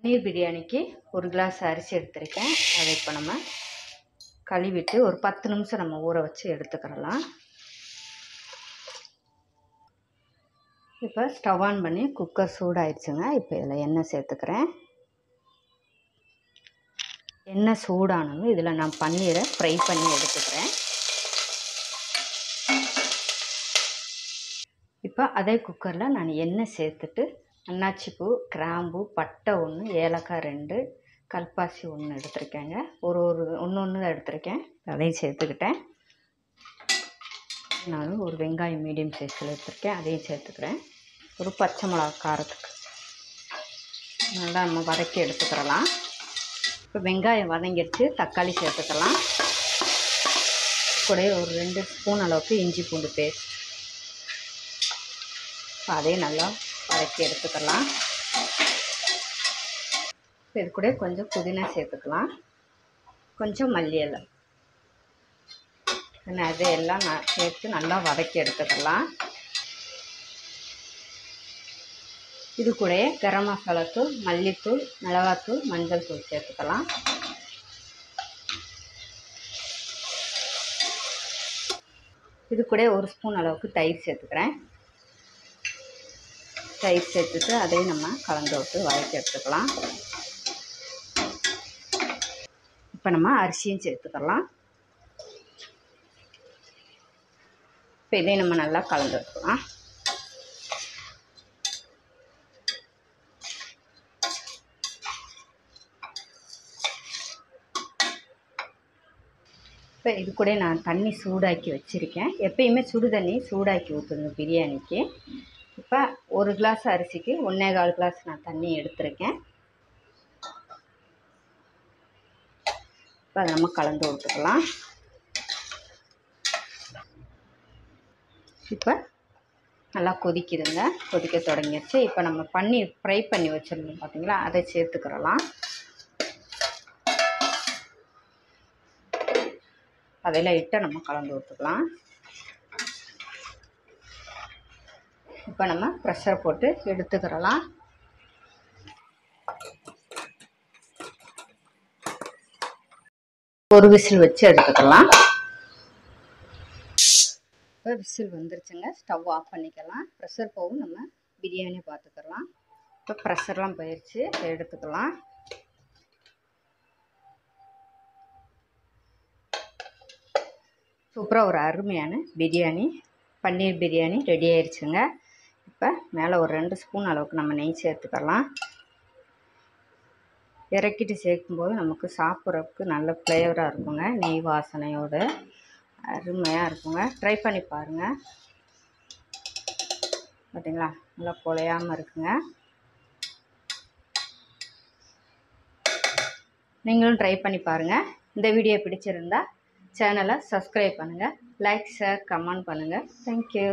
பன்னீர் பிரியாணிக்கு ஒரு கிளாஸ் அரிசி எடுத்திருக்கேன். அதை இப்போ நம்ம கழுவிட்டு ஒரு 10 நிமிஷம் நம்ம ஊற வச்சு எடுத்துக்கிறலாம். இப்போ ஸ்டவ் ஆன் பண்ணி குக்கர் சூடாயிடுச்சுங்க. இப்போ இதில் எண்ணெய் சேர்த்துக்கிறேன். எண்ணெய் சூடானதும் இதில் நான் பன்னீரை ஃப்ரை பண்ணி எடுத்துக்கிறேன். இப்போ அதே குக்கரில் நான் எண்ணெய் சேர்த்துட்டு அன்னாச்சிப்பூ, கிராம்பு, பட்டை 1, ஏலக்காய் 2, கல்பாசி 1 எடுத்திருக்கேங்க. ஒன்று தான் எடுத்திருக்கேன். அதையும் சேர்த்துக்கிட்டேன். நான் ஒரு வெங்காயம் மீடியம் சைஸில் எடுத்திருக்கேன், அதையும் சேர்த்துக்கிறேன். ஒரு பச்சை மிளகா காரத்துக்கு நல்லா நம்ம வதக்கி எடுத்துக்கிறலாம். இப்போ வெங்காயம் வதங்கிடுச்சு, தக்காளி சேர்த்துக்கலாம். கூட ஒரு 2 ஸ்பூன் அளவுக்கு இஞ்சி பூண்டு பேஸ்ட், அதையும் நல்லா வதக்கி எடுத்துக்கலாம். இது கூட கொஞ்சம் புதினா சேர்த்துக்கலாம், கொஞ்சம் மல்லி இலை, அதையெல்லாம் சேர்த்து நல்லா வதக்கி எடுத்துக்கலாம். இது கூட கரம் மசாலா தூள், மல்லித்தூள், மிளகாத்தூள், மஞ்சள் தூள் சேர்த்துக்கலாம். இது கூட ஒரு ஸ்பூன் அளவுக்கு தயிர் சேர்த்துக்கிறேன். தயிர் சேர்த்துட்டு அதையும் நம்ம கலந்து விட்டு வதக்கி எடுத்துக்கலாம். இப்போ நம்ம அரிசியும் சேர்த்துக்கலாம். இப்போ இதையும் நம்ம நல்லா கலந்து எடுத்துக்கலாம். இப்போ இது கூட நான் தண்ணி சூடாக்கி வச்சுருக்கேன். எப்பயுமே சுடு தண்ணி சூடாக்கி ஊற்றுங்க பிரியாணிக்கு. இப்போ ஒரு கிளாஸ் அரிசிக்கு 1.25 கிளாஸ் நான் தண்ணி எடுத்திருக்கேன். இப்போ அதை நம்ம கலந்து விட்டுக்கலாம். இப்போ நல்லா கொதிக்குதுங்க, கொதிக்க தொடங்கிடுச்சு. இப்போ நம்ம பன்னீர் ஃப்ரை பண்ணி வச்சுருந்தோம் பார்த்தீங்களா, அதை சேர்த்துக்கிறலாம். அதை லைட்டாக நம்ம கலந்து விட்டுக்கலாம். இப்போ நம்ம ப்ரெஷர் போட்டு எடுத்துக்கிறலாம். ஒரு விசில் வச்சு எடுத்துக்கலாம். இப்போ விசில் வந்துருச்சுங்க, ஸ்டவ் ஆஃப் பண்ணிக்கலாம். ப்ரெஷர் போகும், நம்ம பிரியாணி பார்த்துக்கலாம். இப்போ ப்ரெஷர்லாம் போயிடுச்சு, எடுத்துக்கலாம். சூப்பராக ஒரு அருமையான பிரியாணி, பன்னீர் பிரியாணி ரெடி ஆயிடுச்சுங்க. இப்போ மேலே ஒரு 2 ஸ்பூன் அளவுக்கு நம்ம நெய் சேர்த்துக்கலாம். இறக்கிட்டு சேர்க்கும்போது நமக்கு சாப்பிட்றதுக்கு நல்ல ஃப்ளேவராக இருக்குங்க, நெய் வாசனையோடு அருமையாக இருக்குங்க. ட்ரை பண்ணி பாருங்கள். பார்த்தீங்களா, நல்லா குழையாமல் இருக்குங்க. நீங்களும் ட்ரை பண்ணி பாருங்கள். இந்த வீடியோ பிடிச்சிருந்தா சேனலை சப்ஸ்கிரைப் பண்ணுங்கள், லைக், ஷேர், கமெண்ட் பண்ணுங்கள். தேங்க்யூ.